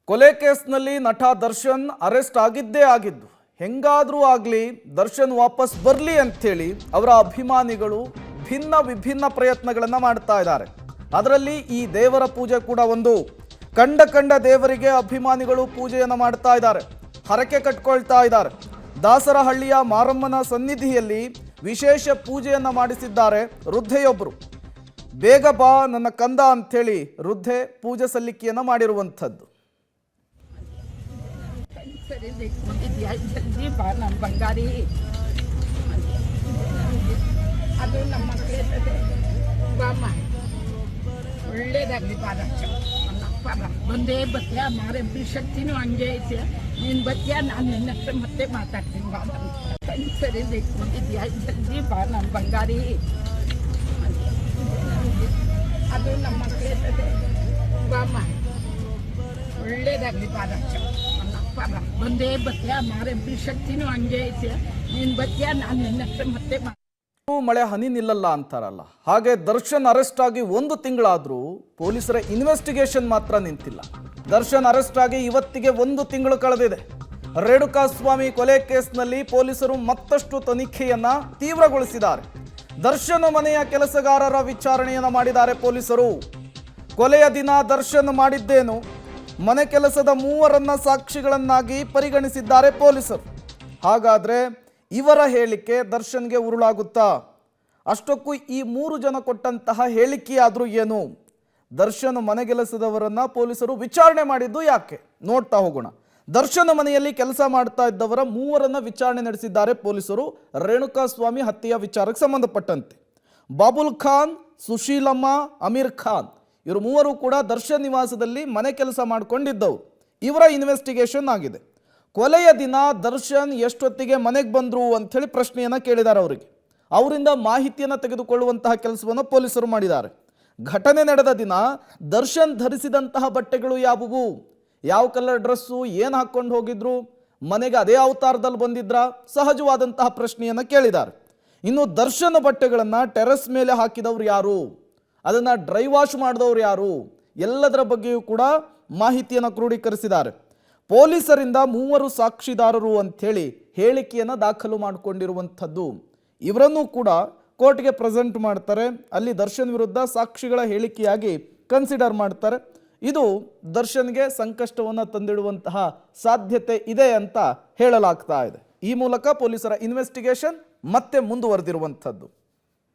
ಕೊಲೆ ಕೇಸ್ನಲ್ಲಿ ನಟ ದರ್ಶನ್ ಅರೆಸ್ಟ್ ಆಗಿದ್ದೇ ಆಗಿದ್ದು ಹೆಂಗಾದರೂ ಆಗಲಿ ದರ್ಶನ್ ವಾಪಸ್ ಬರಲಿ ಅಂಥೇಳಿ ಅವರ ಅಭಿಮಾನಿಗಳು ವಿಭಿನ್ನ ಪ್ರಯತ್ನಗಳನ್ನು ಮಾಡ್ತಾ ಇದ್ದಾರೆ. ಅದರಲ್ಲಿ ಈ ದೇವರ ಪೂಜೆ ಕೂಡ ಒಂದು. ಕಂಡ ದೇವರಿಗೆ ಅಭಿಮಾನಿಗಳು ಪೂಜೆಯನ್ನು ಮಾಡ್ತಾ ಇದ್ದಾರೆ, ಹರಕೆ ಕಟ್ಕೊಳ್ತಾ ಇದ್ದಾರೆ. ದಾಸರಹಳ್ಳಿಯ ಮಾರಮ್ಮನ ಸನ್ನಿಧಿಯಲ್ಲಿ ವಿಶೇಷ ಪೂಜೆಯನ್ನು ಮಾಡಿಸಿದ್ದಾರೆ ವೃದ್ಧೆಯೊಬ್ಬರು. ಬೇಗ ಬಾ ನನ್ನ ಕಂದ ಅಂಥೇಳಿ ವೃದ್ಧೆ ಪೂಜೆ ಸಲ್ಲಿಕೆಯನ್ನು ಮಾಡಿರುವಂಥದ್ದು. ಜಲ್ದಿ ಬಾ ನಮ್ಮ ಬಂಗಾರಿ, ಅದು ನಮ್ಮ ಮಕ್ಕಳೇ ಬಾಮ್ಮ, ಒಳ್ಳೇದಾಗಲಿ ಬಾರಚ್ಚ ಬಂದೇ ಬತ್ತೀಯ. ಮಾರಬ್ಬಿ ಶಕ್ತಿನೂ ಹಂಗೆ ಐತೆ. ನೀನು ಬತ್ತೀಯ, ನಾನು ನಿನ್ನ ಹತ್ರ ಮತ್ತೆ ಮಾತಾಡ್ತೀನಿ ಬಾ. ಸರಿ ಬಂದಿದ್ಯಾ, ಜಲ್ದಿ ಬಾ ನಮ್ಮ ಬಂಗಾರಿ, ಅದು ನಮ್ಮ ಮಕ್ಕಳೇ ಬಾಮ್ಮ, ಒಳ್ಳೇದಾಗಲಿ ಬಾರಚ್ಚ ಬಂದೇ ಬತ್ತೀಯ. ಮಾರಬ್ಬಿ ಶಕ್ತಿನೂ ಹಂಗೆ ಐತೆ. ನೀನು ಬತ್ತೀಯ, ನಾನು ನಿನ್ನ ಹತ್ರ ಮತ್ತೆ ಮಳೆ ಹನಿ ನಿಲ್ಲಲ್ಲ ಅಂತಾರಲ್ಲ ಹಾಗೆ ದರ್ಶನ್ ಅರೆಸ್ಟ್ ಆಗಿ 1 ತಿಂಗಳಾದರೂ ಪೊಲೀಸರ ಇನ್ವೆಸ್ಟಿಗೇಷನ್ ಮಾತ್ರ ನಿಂತಿಲ್ಲ. ದರ್ಶನ್ ಅರೆಸ್ಟ್ ಆಗಿ ಇವತ್ತಿಗೆ 1 ತಿಂಗಳು ಕಳೆದಿದೆ. ರೇಣುಕಾಸ್ವಾಮಿ ಕೊಲೆ ಕೇಸ್ನಲ್ಲಿ ಪೊಲೀಸರು ಮತ್ತಷ್ಟು ತನಿಖೆಯನ್ನ ತೀವ್ರಗೊಳಿಸಿದ್ದಾರೆ. ದರ್ಶನ್ ಮನೆಯ ಕೆಲಸಗಾರರ ವಿಚಾರಣೆಯನ್ನ ಮಾಡಿದ್ದಾರೆ ಪೊಲೀಸರು. ಕೊಲೆಯ ದಿನ ದರ್ಶನ್ ಮಾಡಿದ್ದೇನು, ಮನೆ ಕೆಲಸದ 3ರನ್ನ ಸಾಕ್ಷಿಗಳನ್ನಾಗಿ ಪರಿಗಣಿಸಿದ್ದಾರೆ ಪೊಲೀಸರು. ಹಾಗಾದ್ರೆ ಇವರ ಹೇಳಿಕೆ ದರ್ಶನ್ಗೆ ಉರುಳಾಗುತ್ತಾ? ಅಷ್ಟಕ್ಕೂ ಈ 3 ಜನ ಕೊಟ್ಟಂತಹ ಹೇಳಿಕೆಯಾದರೂ ಏನು? ದರ್ಶನ್ ಮನೆಗೆಲಸದವರನ್ನ ಪೊಲೀಸರು ವಿಚಾರಣೆ ಮಾಡಿದ್ದು ಯಾಕೆ ನೋಡ್ತಾ ಹೋಗೋಣ. ದರ್ಶನ್ ಮನೆಯಲ್ಲಿ ಕೆಲಸ ಮಾಡ್ತಾ ಇದ್ದವರ 3ರನ್ನ ವಿಚಾರಣೆ ನಡೆಸಿದ್ದಾರೆ ಪೊಲೀಸರು ರೇಣುಕಾಸ್ವಾಮಿ ಹತ್ಯೆಯ ವಿಚಾರಕ್ಕೆ ಸಂಬಂಧಪಟ್ಟಂತೆ. ಬಾಬುಲ್ ಖಾನ್, ಸುಶೀಲಮ್ಮ, ಅಮೀರ್ ಖಾನ್ ಇವರು 3 ಕೂಡ ದರ್ಶನ್ ನಿವಾಸದಲ್ಲಿ ಮನೆ ಕೆಲಸ ಮಾಡಿಕೊಂಡಿದ್ದವರು. ಇವರ ಇನ್ವೆಸ್ಟಿಗೇಷನ್ ಆಗಿದೆ. ಕೊಲೆಯ ದಿನ ದರ್ಶನ್ ಎಷ್ಟೊತ್ತಿಗೆ ಮನೆಗೆ ಬಂದರು ಅಂಥೇಳಿ ಪ್ರಶ್ನೆಯನ್ನು ಕೇಳಿದ್ದಾರೆ ಅವರಿಗೆ. ಅವರಿಂದ ಮಾಹಿತಿಯನ್ನು ತೆಗೆದುಕೊಳ್ಳುವಂತಹ ಕೆಲಸವನ್ನು ಪೊಲೀಸರು ಮಾಡಿದ್ದಾರೆ. ಘಟನೆ ನಡೆದ ದಿನ ದರ್ಶನ್ ಧರಿಸಿದಂತಹ ಬಟ್ಟೆಗಳು ಯಾವುವು, ಯಾವ ಕಲರ್ ಡ್ರೆಸ್ಸು, ಏನು ಹಾಕ್ಕೊಂಡು ಹೋಗಿದ್ರು, ಮನೆಗೆ ಅದೇ ಅವತಾರದಲ್ಲಿ ಬಂದಿದ್ರ, ಸಹಜವಾದಂತಹ ಪ್ರಶ್ನೆಯನ್ನು ಕೇಳಿದ್ದಾರೆ. ಇನ್ನು ದರ್ಶನ್ ಬಟ್ಟೆಗಳನ್ನು ಟೆರೆಸ್ ಮೇಲೆ ಹಾಕಿದವರು ಯಾರು, ಅದನ್ನು ಡ್ರೈ ವಾಶ್ ಮಾಡಿದವರು ಯಾರು, ಎಲ್ಲದರ ಬಗ್ಗೆಯೂ ಕೂಡ ಮಾಹಿತಿಯನ್ನು ಕ್ರೋಢೀಕರಿಸಿದ್ದಾರೆ. ಪೊಲೀಸರಿಂದ 3 ಸಾಕ್ಷಿದಾರರು ಅಂಥೇಳಿ ಹೇಳಿಕೆಯನ್ನು ದಾಖಲು ಮಾಡಿಕೊಂಡಿರುವಂಥದ್ದು. ಇವರನ್ನು ಕೂಡ ಕೋರ್ಟ್ಗೆ ಪ್ರೆಸೆಂಟ್ ಮಾಡ್ತಾರೆ. ಅಲ್ಲಿ ದರ್ಶನ್ ವಿರುದ್ಧ ಸಾಕ್ಷಿಗಳ ಹೇಳಿಕೆಯಾಗಿ ಕನ್ಸಿಡರ್ ಮಾಡ್ತಾರೆ. ಇದು ದರ್ಶನ್ಗೆ ಸಂಕಷ್ಟವನ್ನು ತಂದಿಡುವಂತಹ ಸಾಧ್ಯತೆ ಇದೆ ಅಂತ ಹೇಳಲಾಗ್ತಾ ಇದೆ. ಈ ಮೂಲಕ ಪೊಲೀಸರ ಇನ್ವೆಸ್ಟಿಗೇಷನ್ ಮತ್ತೆ ಮುಂದುವರೆದಿರುವಂಥದ್ದು.